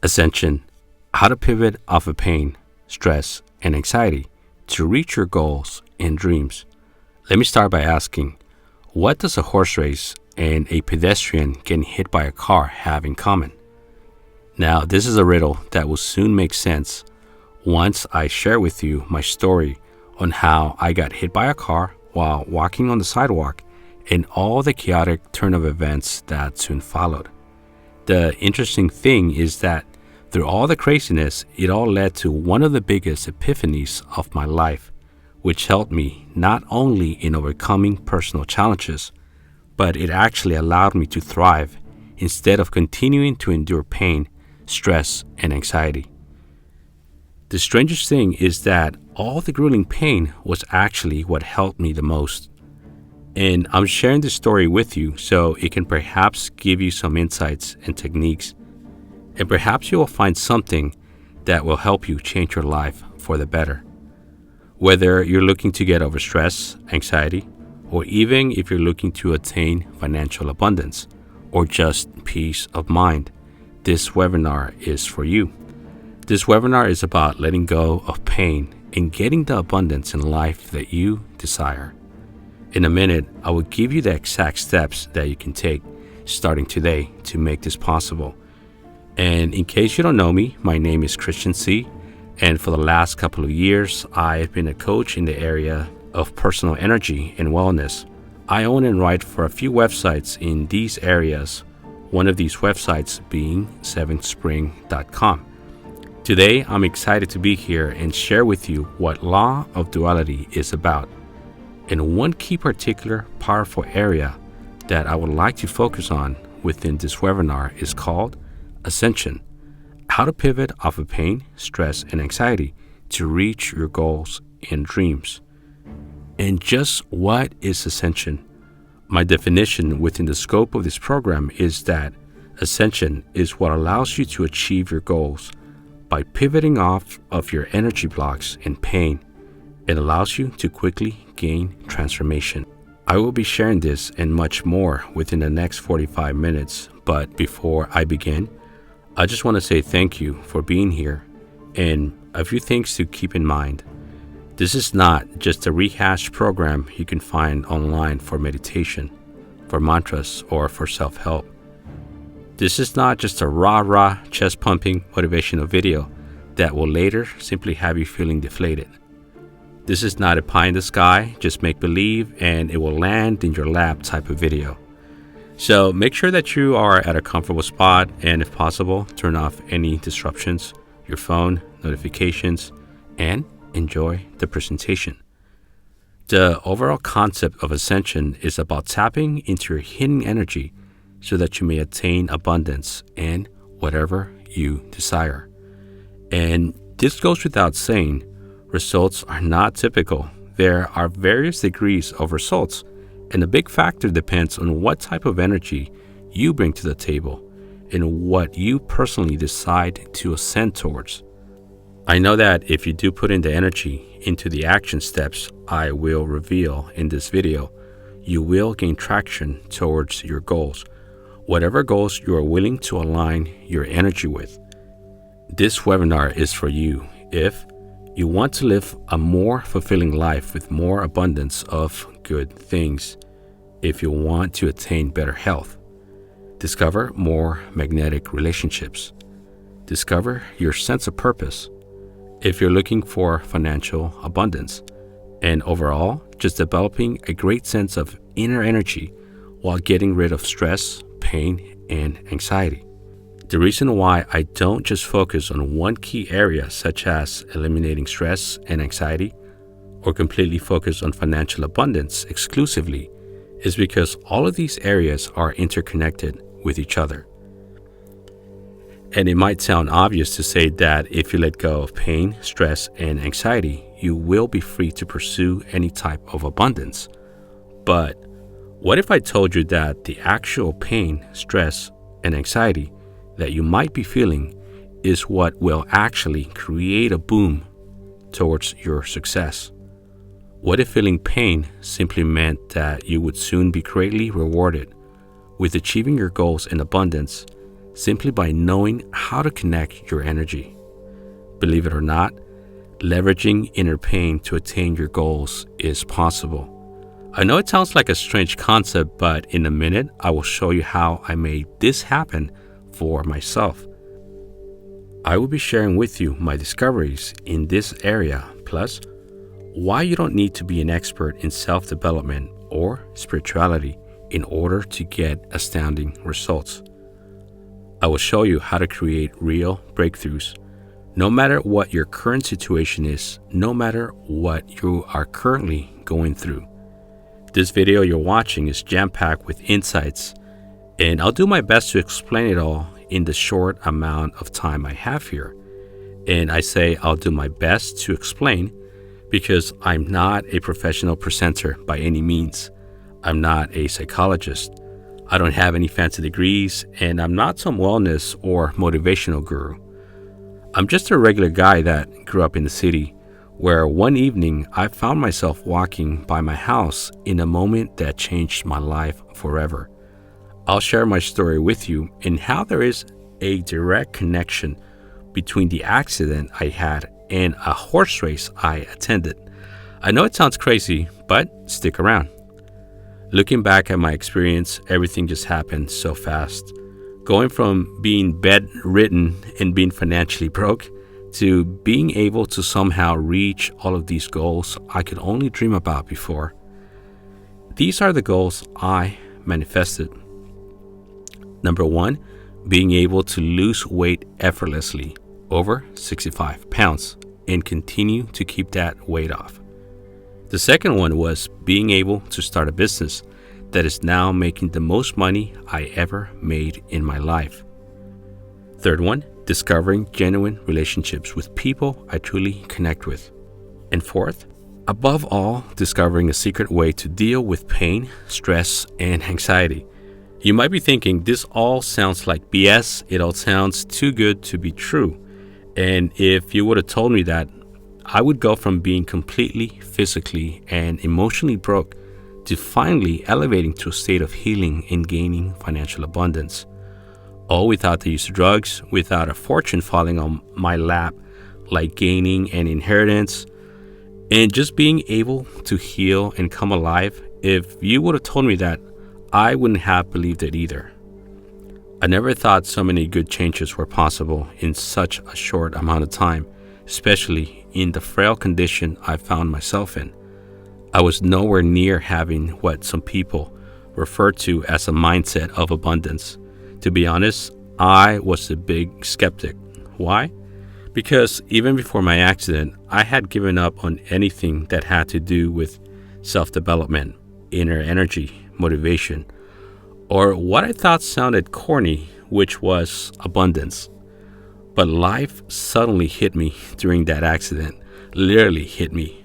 Ascension: how to pivot off of pain, stress, and anxiety to reach your goals and dreams. Let me start by asking, what does a horse race and a pedestrian getting hit by a car have in common? Now, this is a riddle that will soon make sense once I share with you my story on how I got hit by a car while walking on the sidewalk and all the chaotic turn of events that soon followed. The interesting thing is that through all the craziness, it all led to one of the biggest epiphanies of my life, which helped me not only in overcoming personal challenges, but it actually allowed me to thrive instead of continuing to endure pain, stress, and anxiety. The strangest thing is that all the grueling pain was actually what helped me the most. And I'm sharing this story with you so it can perhaps give you some insights and techniques. And perhaps you will find something that will help you change your life for the better. Whether you're looking to get over stress, anxiety, or even if you're looking to attain financial abundance or just peace of mind, this webinar is for you. This webinar is about letting go of pain and getting the abundance in life that you desire. In a minute, I will give you the exact steps that you can take starting today to make this possible. And in case you don't know me, my name is Christian C. And for the last couple of years, I have been a coach in the area of personal energy and wellness. I own and write for a few websites in these areas, one of these websites being 7spring.com. Today, I'm excited to be here and share with you what Law of Duality is about. And one key particular powerful area that I would like to focus on within this webinar is called Ascension: how to pivot off of pain, stress, and anxiety to reach your goals and dreams. And just what is Ascension? My definition within the scope of this program is that Ascension is what allows you to achieve your goals by pivoting off of your energy blocks and pain. It allows you to quickly gain transformation. I will be sharing this and much more within the next 45 minutes, but before I begin, I just want to say thank you for being here and a few things to keep in mind. This is not just a rehashed program you can find online for meditation, for mantras, or for self-help. This is not just a rah-rah, chest-pumping motivational video that will later simply have you feeling deflated. This is not a pie in the sky, just make believe and it will land in your lap type of video. So make sure that you are at a comfortable spot and if possible, turn off any disruptions, your phone, notifications, and enjoy the presentation. The overall concept of Ascension is about tapping into your hidden energy so that you may attain abundance and whatever you desire. And this goes without saying, results are not typical. There are various degrees of results, and a big factor depends on what type of energy you bring to the table and what you personally decide to ascend towards. I know that if you do put in the energy into the action steps I will reveal in this video, you will gain traction towards your goals, whatever goals you are willing to align your energy with. This webinar is for you if you want to live a more fulfilling life with more abundance of good things, if you want to attain better health, discover more magnetic relationships, discover your sense of purpose, if you're looking for financial abundance, and overall, just developing a great sense of inner energy while getting rid of stress, pain, and anxiety. The reason why I don't just focus on one key area, such as eliminating stress and anxiety, or completely focus on financial abundance exclusively, is because all of these areas are interconnected with each other. And it might sound obvious to say that if you let go of pain, stress, and anxiety, you will be free to pursue any type of abundance. But what if I told you that the actual pain, stress, and anxiety that you might be feeling is what will actually create a boom towards your success? What if feeling pain simply meant that you would soon be greatly rewarded with achieving your goals in abundance simply by knowing how to connect your energy. Believe it or not, leveraging inner pain to attain your goals is possible. I know it sounds like a strange concept, but in a minute, I will show you how I made this happen for myself. I will be sharing with you my discoveries in this area, plus why you don't need to be an expert in self-development or spirituality in order to get astounding results. I will show you how to create real breakthroughs, no matter what your current situation is, no matter what you are currently going through. This video you're watching is jam-packed with insights, and I'll do my best to explain it all in the short amount of time I have here. And I say I'll do my best to explain because I'm not a professional presenter by any means. I'm not a psychologist. I don't have any fancy degrees, and I'm not some wellness or motivational guru. I'm just a regular guy that grew up in the city, where one evening I found myself walking by my house in a moment that changed my life forever. I'll share my story with you and how there is a direct connection between the accident I had and a horse race I attended. I know it sounds crazy, but stick around. Looking back at my experience, everything just happened so fast. Going from being bedridden and being financially broke to being able to somehow reach all of these goals I could only dream about before. These are the goals I manifested. Number 1, being able to lose weight effortlessly, over 65 pounds, and continue to keep that weight off. The second one was being able to start a business that is now making the most money I ever made in my life. Third one, discovering genuine relationships with people I truly connect with. And fourth, above all, discovering a secret way to deal with pain, stress, and anxiety. You might be thinking, this all sounds like BS. It all sounds too good to be true. And if you would have told me that, I would go from being completely physically and emotionally broke to finally elevating to a state of healing and gaining financial abundance. All without the use of drugs, without a fortune falling on my lap, like gaining an inheritance, and just being able to heal and come alive. If you would have told me that, I wouldn't have believed it either. I never thought so many good changes were possible in such a short amount of time, especially in the frail condition I found myself in. I was nowhere near having what some people refer to as a mindset of abundance. To be honest, I was a big skeptic. Why? Because even before my accident, I had given up on anything that had to do with self-development, inner energy, motivation, or what I thought sounded corny, which was abundance. But life suddenly hit me during that accident, literally hit me.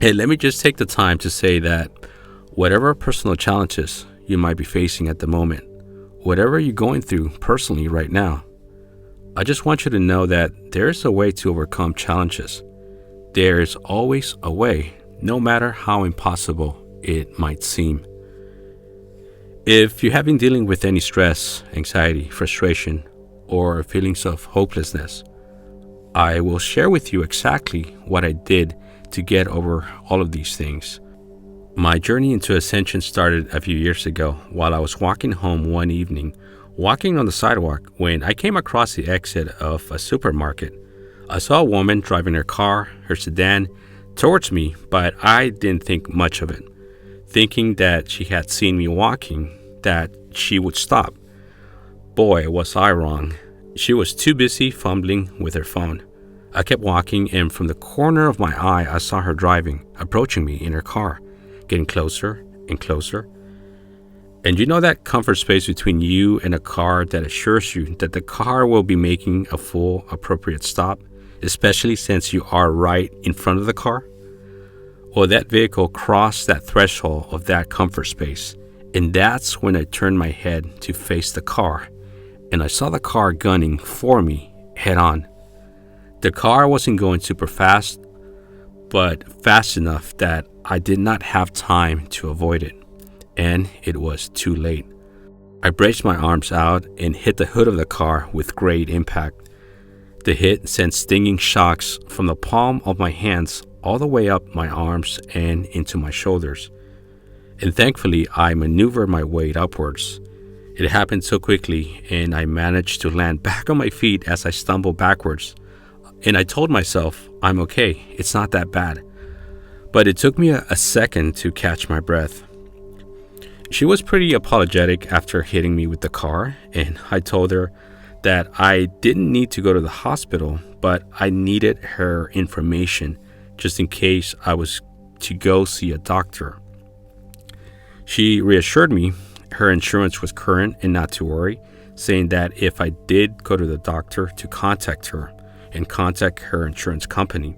And let me just take the time to say that whatever personal challenges you might be facing at the moment, whatever you're going through personally right now, I just want you to know that there is a way to overcome challenges. There is always a way, no matter how impossible it might seem. If you have been dealing with any stress, anxiety, frustration, or feelings of hopelessness, I will share with you exactly what I did to get over all of these things. My journey into Ascension started a few years ago while I was walking home one evening, walking on the sidewalk, when I came across the exit of a supermarket. I saw a woman driving her car, her sedan, towards me, but I didn't think much of it, thinking that she had seen me walking, that she would stop. Boy, was I wrong. She was too busy fumbling with her phone. I kept walking, and from the corner of my eye, I saw her driving, approaching me in her car, getting closer and closer. And you know that comfort space between you and a car that assures you that the car will be making a full appropriate stop, especially since you are right in front of the car? Well, that vehicle crossed that threshold of that comfort space, and that's when I turned my head to face the car, and I saw the car gunning for me head on. The car wasn't going super fast, but fast enough that I did not have time to avoid it, and it was too late. I braced my arms out and hit the hood of the car with great impact. The hit sent stinging shocks from the palm of my hands all the way up my arms and into my shoulders. And thankfully, I maneuvered my weight upwards. It happened so quickly, and I managed to land back on my feet as I stumbled backwards. And I told myself, I'm okay, it's not that bad. But it took me a second to catch my breath. She was pretty apologetic after hitting me with the car, and I told her that I didn't need to go to the hospital, but I needed her information just in case I was to go see a doctor. She reassured me her insurance was current and not to worry, saying that if I did go to the doctor, to contact her and contact her insurance company.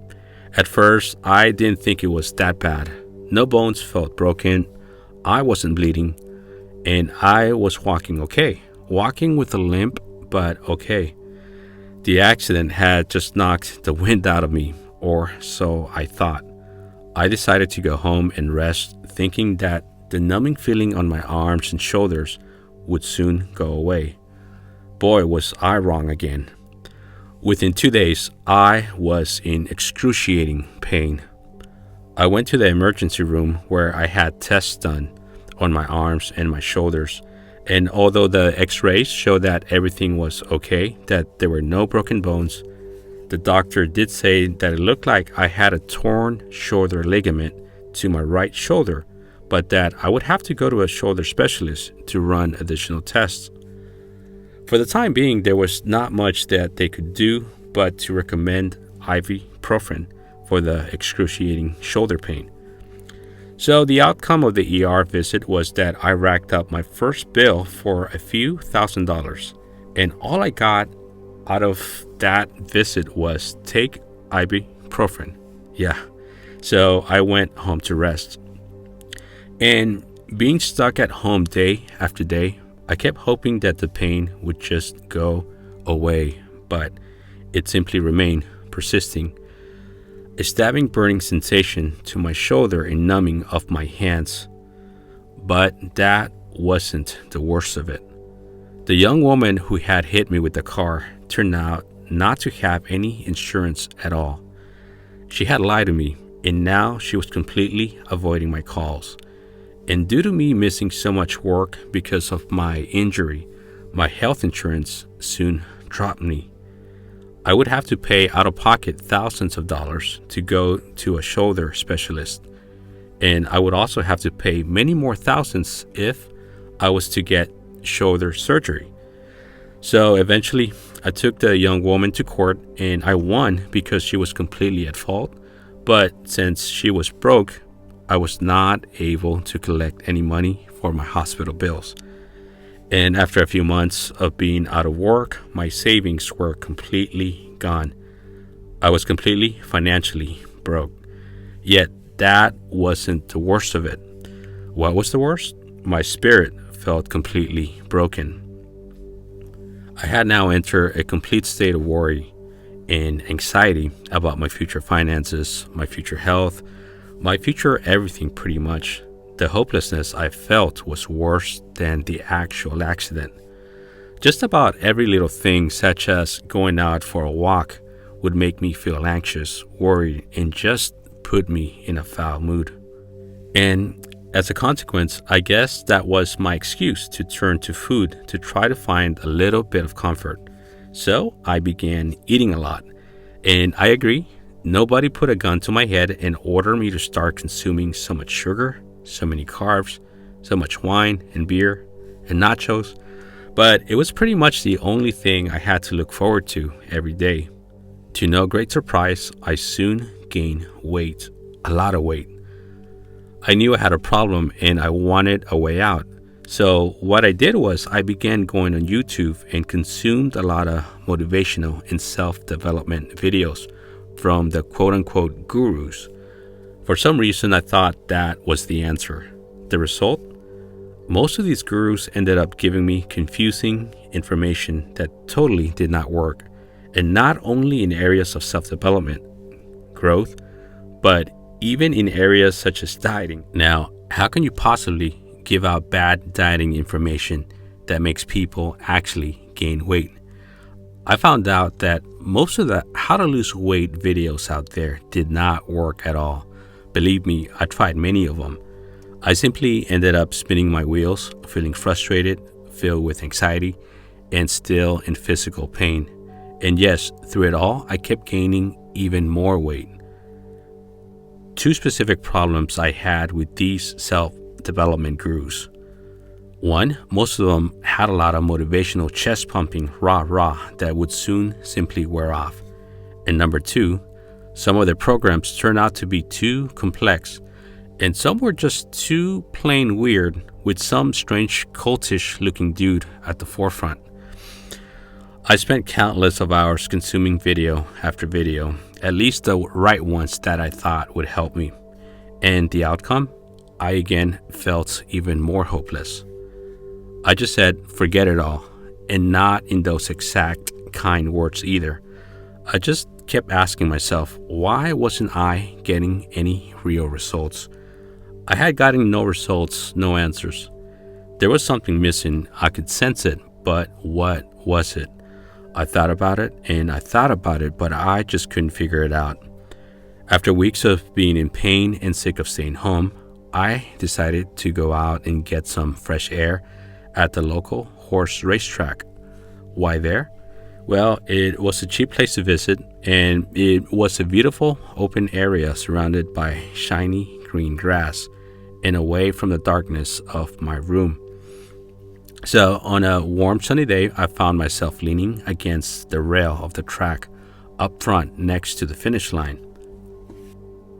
At first, I didn't think it was that bad. No bones felt broken, I wasn't bleeding, and I was walking okay. Walking with a limp, but okay. The accident had just knocked the wind out of me, or so I thought. I decided to go home and rest, thinking that the numbing feeling on my arms and shoulders would soon go away. Boy, was I wrong again. Within 2 days, I was in excruciating pain. I went to the emergency room where I had tests done on my arms and my shoulders, and although the x-rays showed that everything was okay, that there were no broken bones, the doctor did say that it looked like I had a torn shoulder ligament to my right shoulder, but that I would have to go to a shoulder specialist to run additional tests. For the time being, there was not much that they could do but to recommend ibuprofen for the excruciating shoulder pain. So the outcome of the ER visit was that I racked up my first bill for a few $1,000s, and all I got out of that visit was take ibuprofen. Yeah, so I went home to rest. And being stuck at home day after day, I kept hoping that the pain would just go away, but it simply remained, persisting. A stabbing, burning sensation to my shoulder and numbing of my hands. But that wasn't the worst of it. The young woman who had hit me with the car turned out not to have any insurance at all. She had lied to me, and now she was completely avoiding my calls. And due to me missing so much work because of my injury, my health insurance soon dropped me. I would have to pay out of pocket thousands of dollars to go to a shoulder specialist, and I would also have to pay many more thousands if I was to get shoulder surgery. So eventually, I took the young woman to court, and I won because she was completely at fault, but since she was broke, I was not able to collect any money for my hospital bills. And after a few months of being out of work, my savings were completely gone. I was completely financially broke. Yet that wasn't the worst of it. What was the worst? My spirit felt completely broken. I had now entered a complete state of worry and anxiety about my future finances, my future health, my future everything pretty much. The hopelessness I felt was worse than the actual accident. Just about every little thing, such as going out for a walk, would make me feel anxious, worried, and just put me in a foul mood. And as a consequence, I guess that was my excuse to turn to food to try to find a little bit of comfort. So I began eating a lot. And I agree, nobody put a gun to my head and ordered me to start consuming so much sugar, so many carbs, so much wine and beer and nachos, but it was pretty much the only thing I had to look forward to every day. To no great surprise, I soon gained weight, a lot of weight. I knew I had a problem and I wanted a way out. So what I did was I began going on YouTube and consumed a lot of motivational and self-development videos from the quote-unquote gurus. For some reason, I thought that was the answer. The result? Most of these gurus ended up giving me confusing information that totally did not work, and not only in areas of self-development, growth, but even in areas such as dieting. Now, how can you possibly give out bad dieting information that makes people actually gain weight. I found out that most of the how to lose weight videos out there did not work at all. Believe me, I tried many of them. I simply ended up spinning my wheels, feeling frustrated, filled with anxiety, and still in physical pain. And yes, through it all, I kept gaining even more weight. Two specific problems I had with these self-development gurus. One, most of them had a lot of motivational chest pumping rah-rah that would soon simply wear off. And number two, some of their programs turned out to be too complex, and some were just too plain weird with some strange cultish looking dude at the forefront. I spent countless of hours consuming video after video, at least the right ones that I thought would help me. And the outcome? I again felt even more hopeless. I just said, forget it all, and not in those exact kind words either. I just kept asking myself, why wasn't I getting any real results? I had gotten no results, no answers. There was something missing. I could sense it, but what was it? I thought about it, and I thought about it, but I just couldn't figure it out. After weeks of being in pain and sick of staying home, I decided to go out and get some fresh air at the local horse racetrack. Why there? Well, it was a cheap place to visit, and it was a beautiful open area surrounded by shiny green grass and away from the darkness of my room. So on a warm sunny day, I found myself leaning against the rail of the track up front next to the finish line.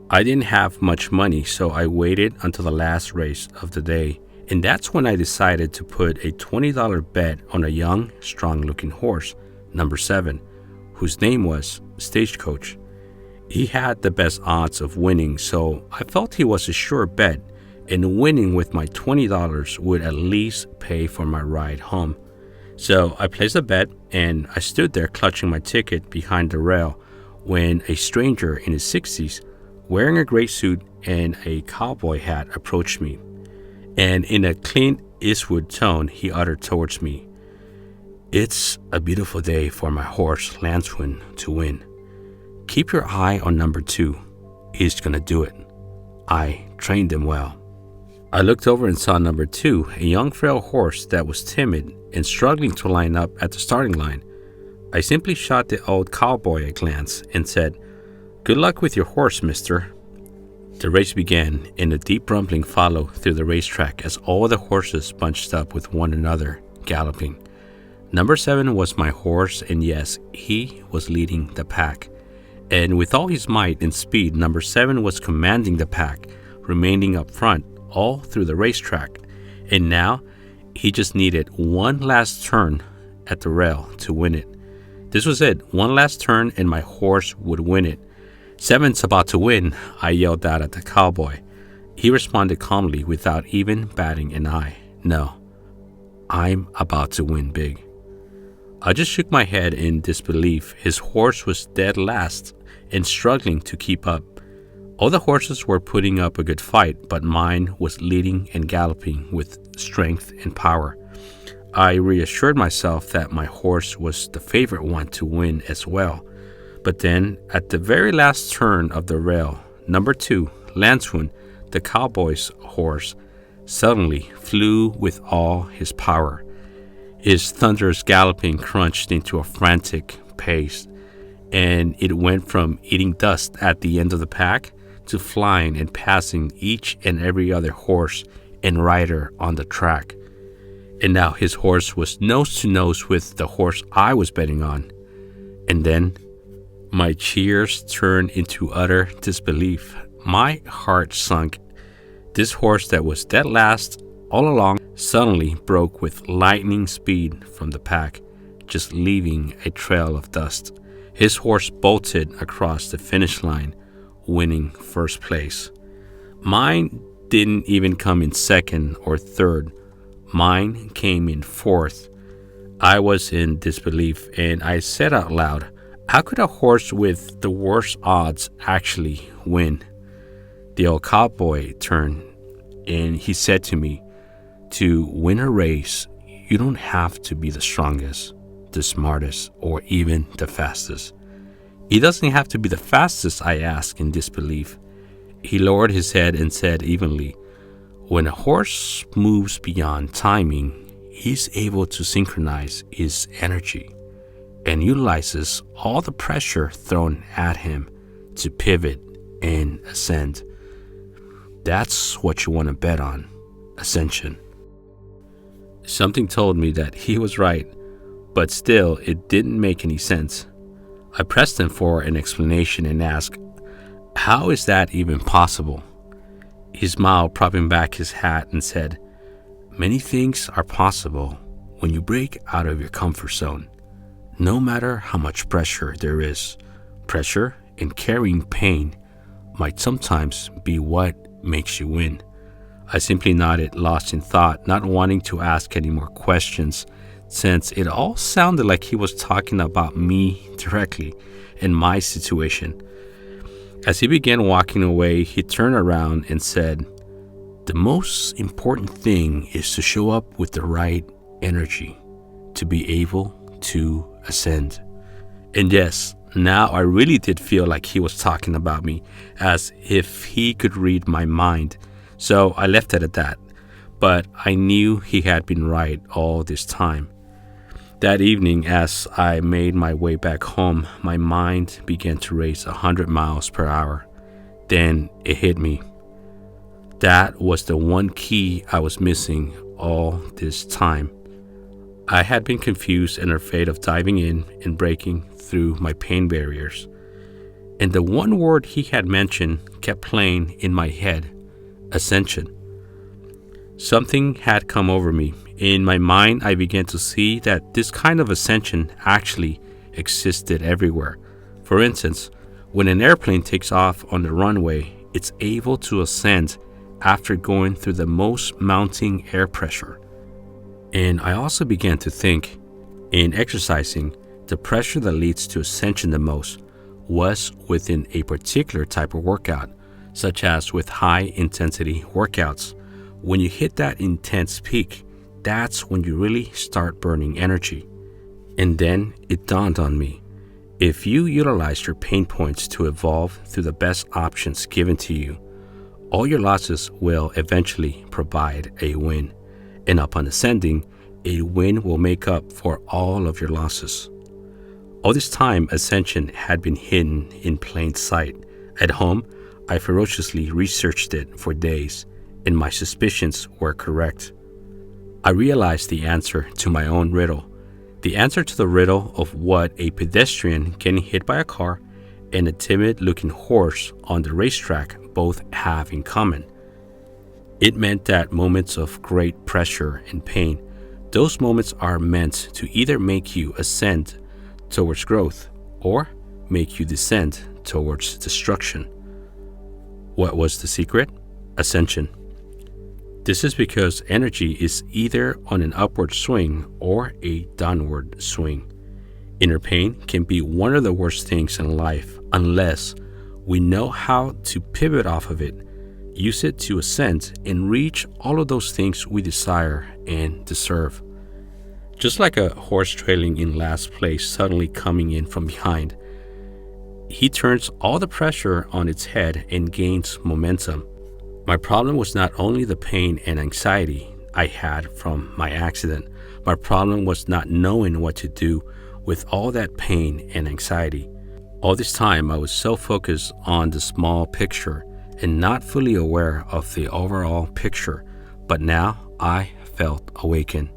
I didn't have much money, so I waited until the last race of the day, and that's when I decided to put a $20 bet on a young, strong-looking horse, number 7, whose name was Stagecoach. He had the best odds of winning, so I felt he was a sure bet, and winning with my $20 would at least pay for my ride home. So I placed a bet, and I stood there clutching my ticket behind the rail when a stranger in his 60s, wearing a gray suit and a cowboy hat, approached me. And in a Clint Eastwood tone, he uttered towards me, "It's a beautiful day for my horse, Lanswin, to win. Keep your eye on number 2. He's gonna do it. I trained him well." I looked over and saw number 2, a young frail horse that was timid and struggling to line up at the starting line. I simply shot the old cowboy a glance and said, "Good luck with your horse, mister." The race began, and a deep rumbling followed through the racetrack as all the horses bunched up with one another, galloping. Number 7 was my horse, and yes, he was leading the pack. And with all his might and speed, number 7 was commanding the pack, remaining up front all through the racetrack. And now, he just needed one last turn at the rail to win it. This was it, one last turn and my horse would win it. "7's about to win," I yelled out at the cowboy. He responded calmly without even batting an eye. "No, I'm about to win big." I just shook my head in disbelief. His horse was dead last and struggling to keep up. All the horses were putting up a good fight, but mine was leading and galloping with strength and power. I reassured myself that my horse was the favorite one to win as well. But then, at the very last turn of the rail, number 2, Lanswin, the cowboy's horse, suddenly flew with all his power. His thunderous galloping crunched into a frantic pace, and it went from eating dust at the end of the pack to flying and passing each and every other horse and rider on the track. And now his horse was nose to nose with the horse I was betting on. And then my cheers turned into utter disbelief. My heart sunk. This horse that was dead last all along suddenly broke with lightning speed from the pack, just leaving a trail of dust. His horse bolted across the finish line, winning first place. Mine didn't even come in second or third. Mine came in fourth. I was in disbelief, and I said out loud, "How could a horse with the worst odds actually win?" The old cowboy turned, and he said to me, "To win a race, you don't have to be the strongest, the smartest, or even the fastest. He doesn't have to be the fastest, I asked in disbelief. He lowered his head and said evenly, when a horse moves beyond timing, he's able to synchronize his energy and utilizes all the pressure thrown at him to pivot and ascend. That's what you want to bet on, Ascension. Something told me that he was right, but still it didn't make any sense. I pressed him for an explanation and asked, how is that even possible? He smiled, propping back his hat, and said, many things are possible when you break out of your comfort zone. No matter how much pressure there is, pressure and carrying pain might sometimes be what makes you win. I simply nodded, lost in thought, not wanting to ask any more questions, since it all sounded like he was talking about me directly in my situation. As he began walking away, he turned around and said, the most important thing is to show up with the right energy to be able to ascend. And yes, now I really did feel like he was talking about me, as if he could read my mind. So I left it at that. But I knew he had been right all this time. That evening, as I made my way back home, my mind began to race 100 miles per hour. Then it hit me. That was the one key I was missing all this time. I had been confused and afraid of diving in and breaking through my pain barriers. And the one word he had mentioned kept playing in my head, Ascension. Something had come over me. In my mind, I began to see that this kind of ascension actually existed everywhere. For instance, when an airplane takes off on the runway, it's able to ascend after going through the most mounting air pressure. And I also began to think, in exercising, the pressure that leads to ascension the most was within a particular type of workout, such as with high-intensity workouts. When you hit that intense peak, that's when you really start burning energy. And then it dawned on me. If you utilize your pain points to evolve through the best options given to you, all your losses will eventually provide a win. And upon ascending, a win will make up for all of your losses. All this time, Ascension had been hidden in plain sight. At home, I ferociously researched it for days, and my suspicions were correct. I realized the answer to my own riddle. The answer to the riddle of what a pedestrian getting hit by a car and a timid-looking horse on the racetrack both have in common. It meant that moments of great pressure and pain, those moments are meant to either make you ascend towards growth or make you descend towards destruction. What was the secret? Ascension. This is because energy is either on an upward swing or a downward swing. Inner pain can be one of the worst things in life unless we know how to pivot off of it, use it to ascend and reach all of those things we desire and deserve. Just like a horse trailing in last place suddenly coming in from behind, he turns all the pressure on its head and gains momentum. My problem was not only the pain and anxiety I had from my accident. My problem was not knowing what to do with all that pain and anxiety. All this time, I was so focused on the small picture and not fully aware of the overall picture. But now I felt awakened.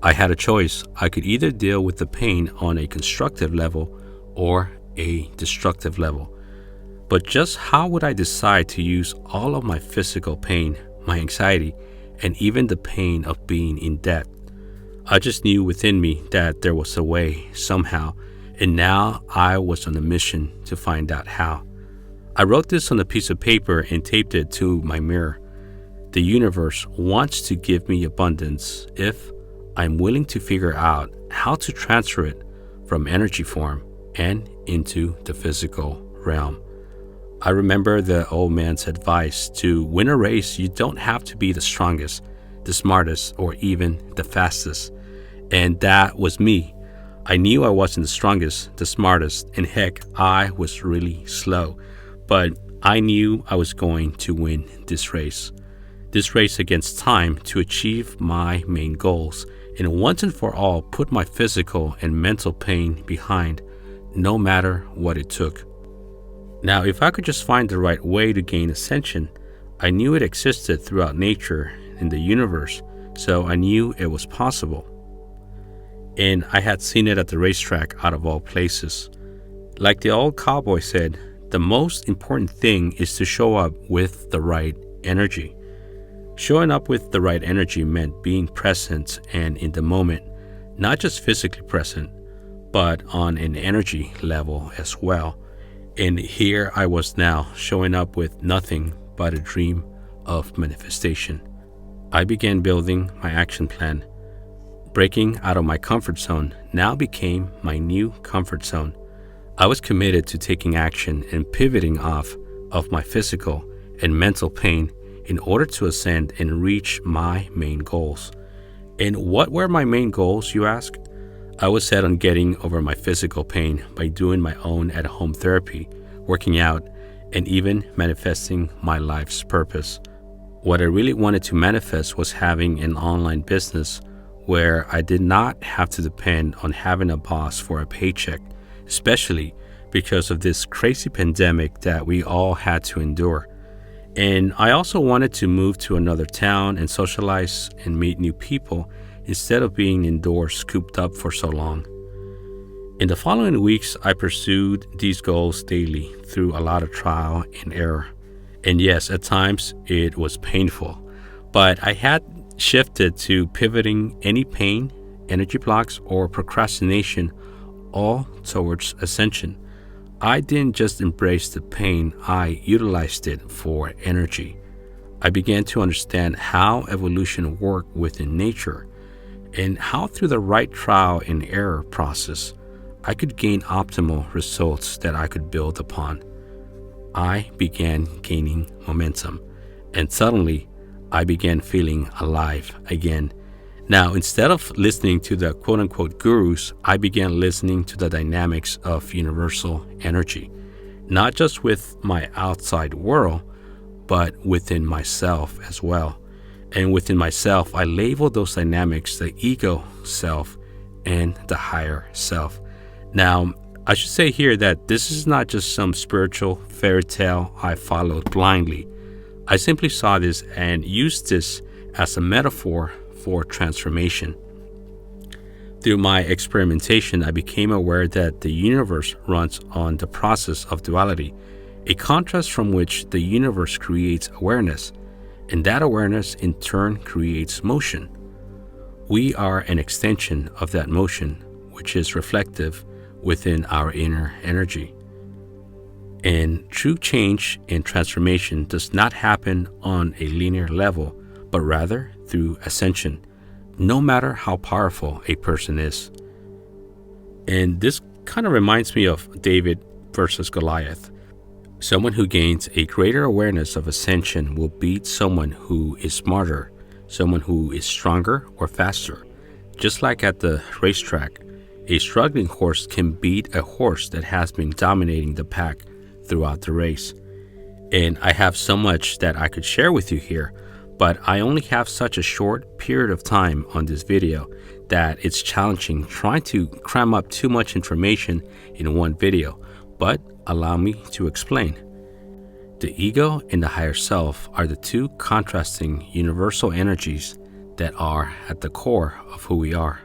I had a choice. I could either deal with the pain on a constructive level or a destructive level. But just how would I decide to use all of my physical pain, my anxiety, and even the pain of being in debt? I just knew within me that there was a way, somehow, and now I was on a mission to find out how. I wrote this on a piece of paper and taped it to my mirror. The universe wants to give me abundance if I'm willing to figure out how to transfer it from energy form and into the physical realm. I remember the old man's advice: to win a race, you don't have to be the strongest, the smartest, or even the fastest. And that was me. I knew I wasn't the strongest, the smartest, and heck, I was really slow. But I knew I was going to win this race. This race against time to achieve my main goals and once and for all put my physical and mental pain behind, no matter what it took. Now, if I could just find the right way to gain ascension, I knew it existed throughout nature and the universe, so I knew it was possible. And I had seen it at the racetrack out of all places. Like the old cowboy said, the most important thing is to show up with the right energy. Showing up with the right energy meant being present and in the moment, not just physically present, but on an energy level as well. And here I was now, showing up with nothing but a dream of manifestation. I began building my action plan. Breaking out of my comfort zone now became my new comfort zone. I was committed to taking action and pivoting off of my physical and mental pain in order to ascend and reach my main goals. And what were my main goals, you ask? I was set on getting over my physical pain by doing my own at-home therapy, working out, and even manifesting my life's purpose. What I really wanted to manifest was having an online business where I did not have to depend on having a boss for a paycheck, especially because of this crazy pandemic that we all had to endure. And I also wanted to move to another town and socialize and meet new people instead of being indoors cooped up for so long. In the following weeks, I pursued these goals daily through a lot of trial and error. And yes, at times it was painful, but I had shifted to pivoting any pain, energy blocks, or procrastination all towards ascension. I didn't just embrace the pain, I utilized it for energy. I began to understand how evolution worked within nature and how through the right trial and error process, I could gain optimal results that I could build upon. I began gaining momentum, and suddenly I began feeling alive again. Now, instead of listening to the quote-unquote gurus, I began listening to the dynamics of universal energy, not just with my outside world, but within myself as well. And within myself, I labeled those dynamics the ego self and the higher self. Now, I should say here that this is not just some spiritual fairy tale I followed blindly. I simply saw this and used this as a metaphor for transformation. Through my experimentation, I became aware that the universe runs on the process of duality, a contrast from which the universe creates awareness, and that awareness in turn creates motion. We are an extension of that motion, which is reflective within our inner energy. And true change and transformation does not happen on a linear level, but rather through ascension, no matter how powerful a person is. And this kind of reminds me of David versus Goliath. Someone who gains a greater awareness of ascension will beat someone who is smarter, someone who is stronger or faster. Just like at the racetrack, a struggling horse can beat a horse that has been dominating the pack throughout the race. And I have so much that I could share with you here, but I only have such a short period of time on this video that it's challenging trying to cram up too much information in one video, but allow me to explain. The ego and the higher self are the two contrasting universal energies that are at the core of who we are.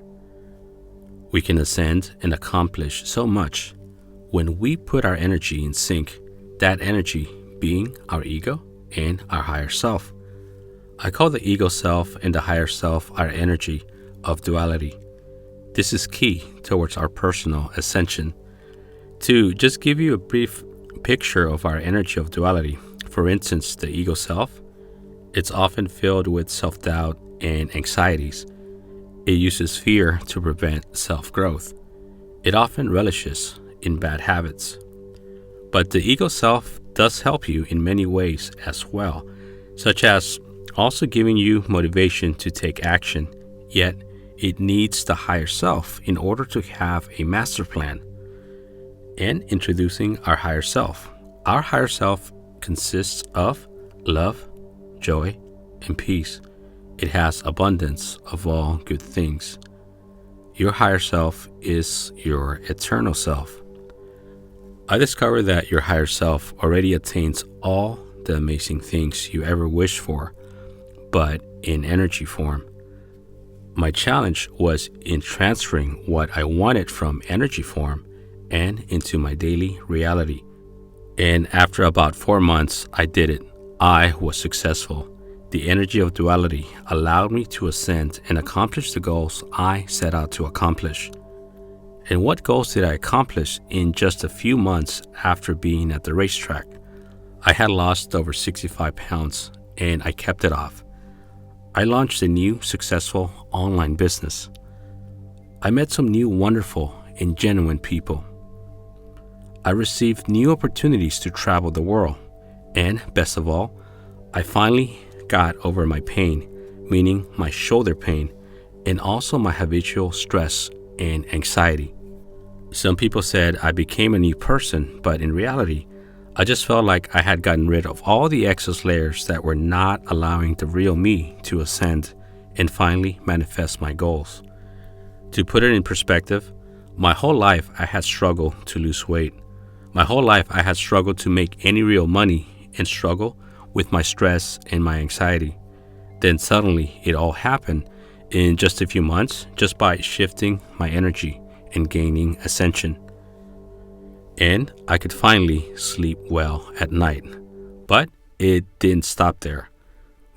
We can ascend and accomplish so much when we put our energy in sync, that energy being our ego and our higher self. I call the ego self and the higher self our energy of duality. This is key towards our personal ascension. To just give you a brief picture of our energy of duality, for instance, the ego self, it's often filled with self-doubt and anxieties. It uses fear to prevent self-growth. It often relishes in bad habits. But the ego self does help you in many ways as well, such as also giving you motivation to take action, yet It needs the higher self in order to have a master plan. And introducing our higher self. Our higher self consists of love, joy, and peace. It has abundance of all good things. Your higher self is your eternal self. I discovered that your higher self already attains all the amazing things you ever wished for, but in energy form. My challenge was in transferring what I wanted from energy form and into my daily reality. And after about 4 months, I did it. I was successful. The energy of duality allowed me to ascend and accomplish the goals I set out to accomplish. And what goals did I accomplish in just a few months after being at the racetrack? I had lost over 65 pounds and I kept it off. I launched a new successful online business. I met some new wonderful and genuine people. I received new opportunities to travel the world. And best of all, I finally got over my pain, meaning my shoulder pain, and also my habitual stress and anxiety. Some people said I became a new person, but in reality, I just felt like I had gotten rid of all the excess layers that were not allowing the real me to ascend and finally manifest my goals. To put it in perspective, my whole life I had struggled to lose weight. My whole life I had struggled to make any real money and struggle with my stress and my anxiety. Then suddenly it all happened in just a few months just by shifting my energy and gaining ascension. And I could finally sleep well at night. But it didn't stop there.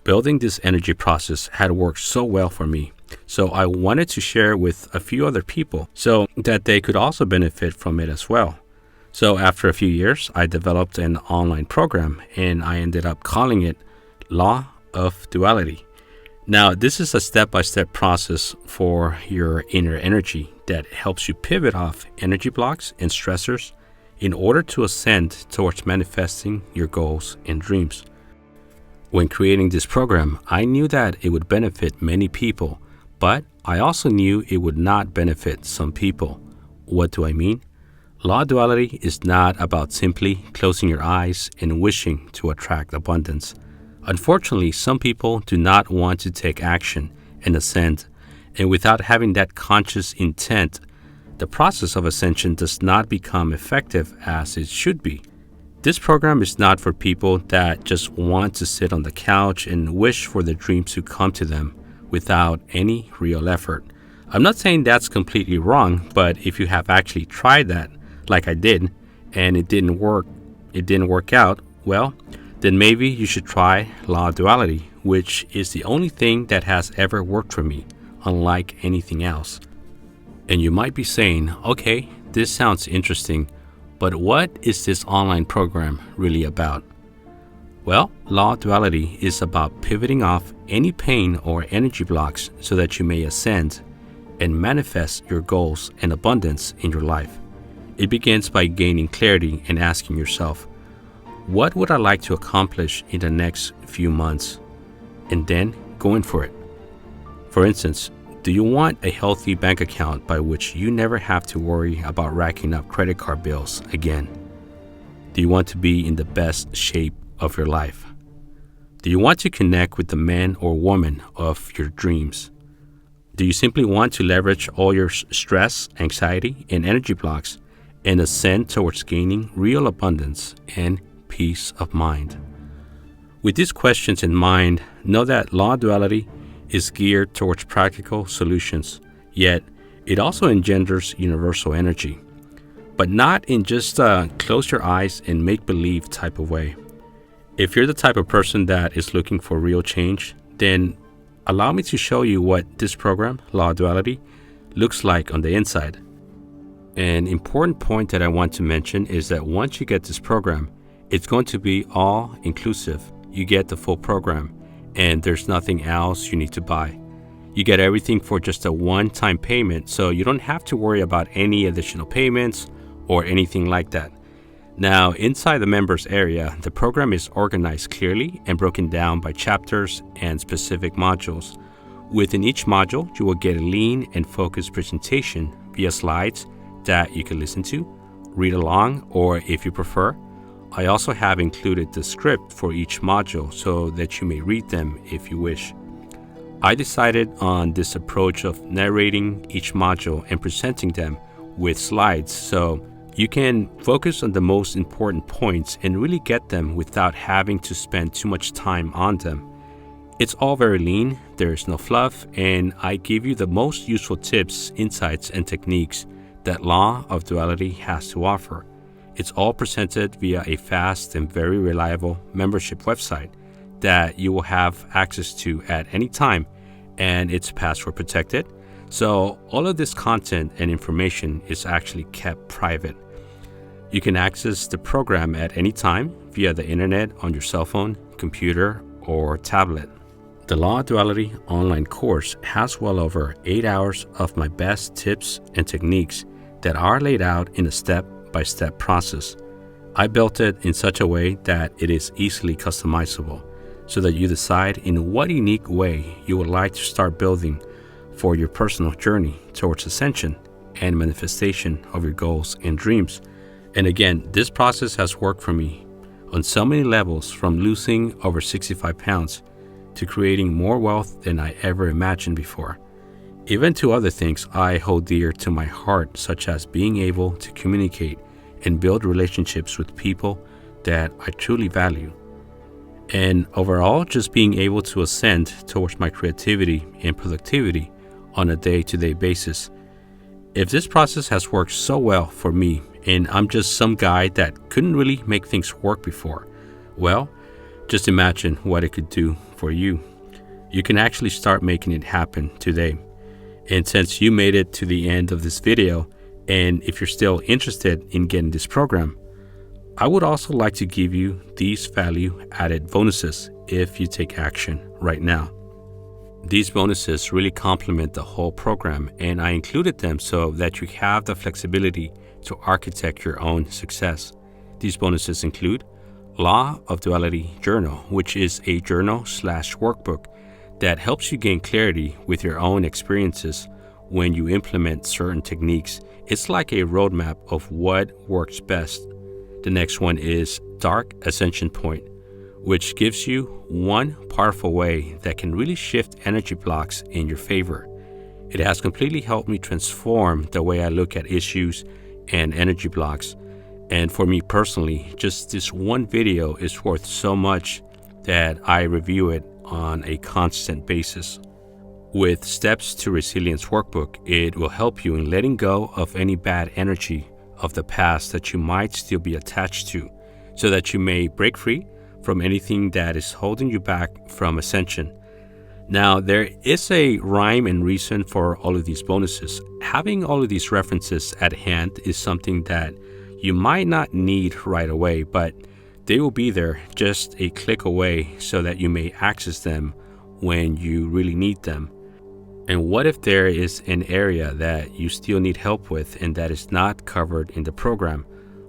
Building this energy process had worked so well for me, so I wanted to share with a few other people so that they could also benefit from it as well. So after a few years, I developed an online program and I ended up calling it Law of Duality. Now, this is a step-by-step process for your inner energy that helps you pivot off energy blocks and stressors in order to ascend towards manifesting your goals and dreams. When creating this program, I knew that it would benefit many people, but I also knew it would not benefit some people. What do I mean? Law duality is not about simply closing your eyes and wishing to attract abundance. Unfortunately, some people do not want to take action and ascend, and without having that conscious intent, the process of ascension does not become effective as it should be. This program is not for people that just want to sit on the couch and wish for their dreams to come to them without any real effort. I'm not saying that's completely wrong, but if you have actually tried that, like I did, and it didn't work out, well, then maybe you should try Law of Duality, which is the only thing that has ever worked for me, unlike anything else. And you might be saying, okay, this sounds interesting, but what is this online program really about? Well, Law of Duality is about pivoting off any pain or energy blocks so that you may ascend and manifest your goals and abundance in your life. It begins by gaining clarity and asking yourself, what would I like to accomplish in the next few months? And then going for it. For instance, do you want a healthy bank account by which you never have to worry about racking up credit card bills again? Do you want to be in the best shape of your life? Do you want to connect with the man or woman of your dreams? Do you simply want to leverage all your stress, anxiety, and energy blocks and ascend towards gaining real abundance and peace of mind? With these questions in mind, know that Law of Duality is geared towards practical solutions, yet it also engenders universal energy, but not in just a close your eyes and make-believe type of way. If you're the type of person that is looking for real change, then allow me to show you what this program, Law of Duality, looks like on the inside. An important point that I want to mention is that once you get this program, it's going to be all inclusive. You get the full program, and there's nothing else you need to buy. You get everything for just a one-time payment, so you don't have to worry about any additional payments or anything like that. Now, inside the members area, the program is organized clearly and broken down by chapters and specific modules, Within each module, you will get a lean and focused presentation via slides that you can listen to, read along, or if you prefer, I also have included the script for each module so that you may read them if you wish. I decided on this approach of narrating each module and presenting them with slides so you can focus on the most important points and really get them without having to spend too much time on them. It's all very lean, there's no fluff, and I give you the most useful tips, insights, and techniques that Law of Duality has to offer. It's all presented via a fast and very reliable membership website that you will have access to at any time, and it's password protected. So all of this content and information is actually kept private. You can access the program at any time via the internet on your cell phone, computer, or tablet. The Law of Duality online course has well over 8 hours of my best tips and techniques that are laid out in a step-by-step process. I built it in such a way that it is easily customizable so that you decide in what unique way you would like to start building for your personal journey towards ascension and manifestation of your goals and dreams. And again, this process has worked for me on so many levels, from losing over 65 pounds to creating more wealth than I ever imagined before. Even to other things I hold dear to my heart, such as being able to communicate and build relationships with people that I truly value. And overall, just being able to ascend towards my creativity and productivity on a day-to-day basis. If this process has worked so well for me, and I'm just some guy that couldn't really make things work before, well, just imagine what it could do for you. You can actually start making it happen today. And since you made it to the end of this video, and if you're still interested in getting this program, I would also like to give you these value-added bonuses if you take action right now. These bonuses really complement the whole program, and I included them so that you have the flexibility to architect your own success. These bonuses include Law of Duality Journal, which is a journal/workbook that helps you gain clarity with your own experiences when you implement certain techniques. It's like a roadmap of what works best. The next one is Dark Ascension Point, which gives you one powerful way that can really shift energy blocks in your favor. It has completely helped me transform the way I look at issues and energy blocks. And for me personally, just this one video is worth so much that I review it on a constant basis. With Steps to Resilience Workbook, it will help you in letting go of any bad energy of the past that you might still be attached to, so that you may break free from anything that is holding you back from ascension. Now, there is a rhyme and reason for all of these bonuses. Having all of these references at hand is something that you might not need right away, but they will be there just a click away so that you may access them when you really need them. And what if there is an area that you still need help with and that is not covered in the program?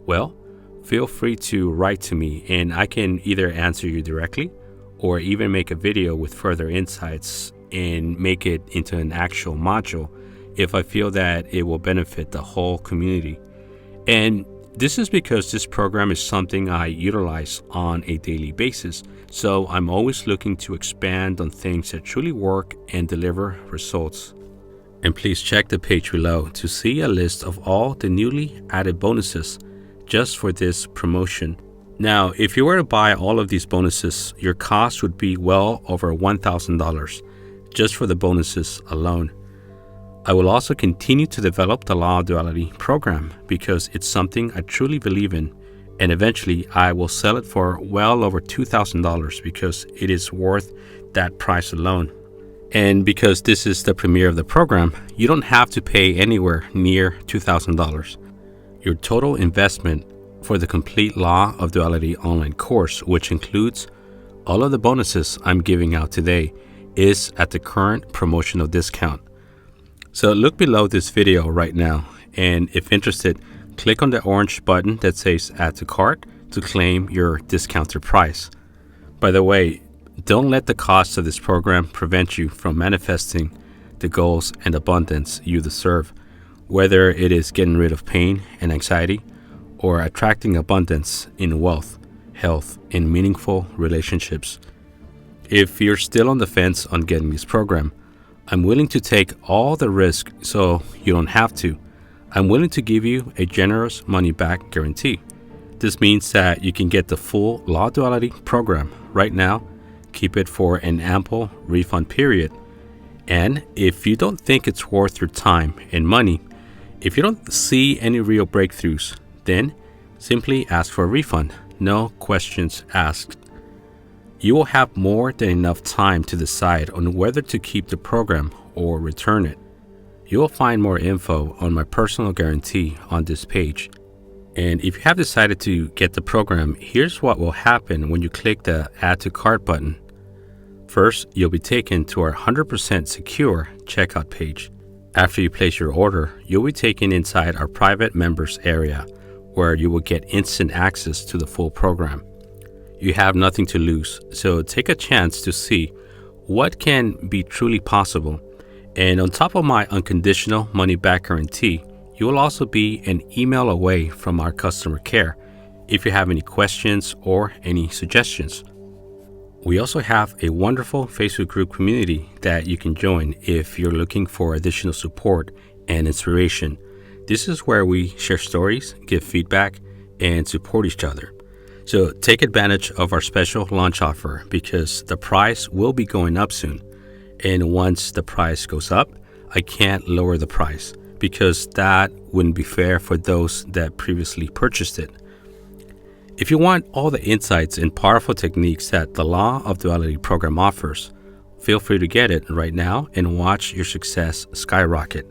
Well, feel free to write to me and I can either answer you directly or even make a video with further insights and make it into an actual module if I feel that it will benefit the whole community. And this is because this program is something I utilize on a daily basis, so I'm always looking to expand on things that truly work and deliver results. And please check the page below to see a list of all the newly added bonuses just for this promotion. Now, if you were to buy all of these bonuses, your cost would be well over $1,000 just for the bonuses alone. I will also continue to develop the Law of Duality program because it's something I truly believe in, and eventually I will sell it for well over $2,000 because it is worth that price alone. And because this is the premiere of the program, you don't have to pay anywhere near $2,000. Your total investment for the complete Law of Duality online course, which includes all of the bonuses I'm giving out today, is at the current promotional discount. So look below this video right now, and if interested, click on the orange button that says Add to Cart to claim your discounted price. By the way, Don't let the cost of this program prevent you from manifesting the goals and abundance you deserve, whether it is getting rid of pain and anxiety or attracting abundance in wealth, health, and meaningful relationships. If you're still on the fence on getting this program, I'm willing to take all the risk so you don't have to. I'm willing to give you a generous money-back guarantee. This means that you can get the full Law Duality program right now, keep it for an ample refund period. And if you don't think it's worth your time and money, if you don't see any real breakthroughs, then simply ask for a refund. No questions asked. You will have more than enough time to decide on whether to keep the program or return it. You will find more info on my personal guarantee on this page. And if you have decided to get the program, here's what will happen when you click the Add to Cart button. First, you'll be taken to our 100% secure checkout page. After you place your order, you'll be taken inside our private members area, where you will get instant access to the full program. You have nothing to lose, so take a chance to see what can be truly possible. And on top of my unconditional money-back guarantee, you will also be an email away from our customer care if you have any questions or any suggestions. We also have a wonderful Facebook group community that you can join if you're looking for additional support and inspiration. This is where we share stories, give feedback, and support each other. So take advantage of our special launch offer because the price will be going up soon. And once the price goes up, I can't lower the price because that wouldn't be fair for those that previously purchased it. If you want all the insights and powerful techniques that the Law of Duality program offers, feel free to get it right now and watch your success skyrocket.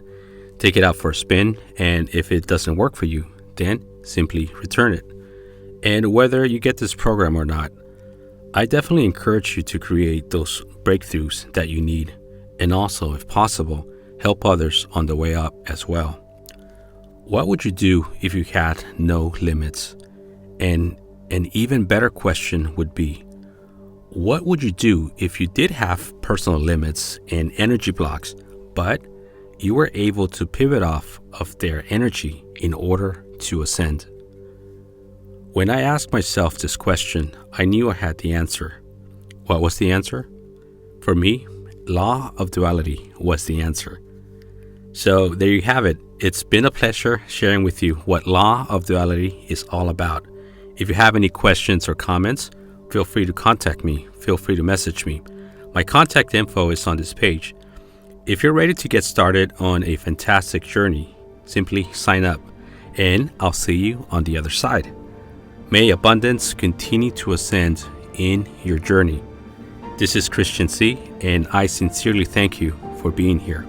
Take it out for a spin, and if it doesn't work for you, then simply return it. And whether you get this program or not, I definitely encourage you to create those breakthroughs that you need, and also, if possible, help others on the way up as well. What would you do if you had no limits? And an even better question would be, what would you do if you did have personal limits and energy blocks, but you were able to pivot off of their energy in order to ascend? When I asked myself this question, I knew I had the answer. What was the answer? For me, Law of Duality was the answer. So there you have it. It's been a pleasure sharing with you what Law of Duality is all about. If you have any questions or comments, feel free to contact me. Feel free to message me. My contact info is on this page. If you're ready to get started on a fantastic journey, simply sign up, and I'll see you on the other side. May abundance continue to ascend in your journey. This is Christian C, and I sincerely thank you for being here.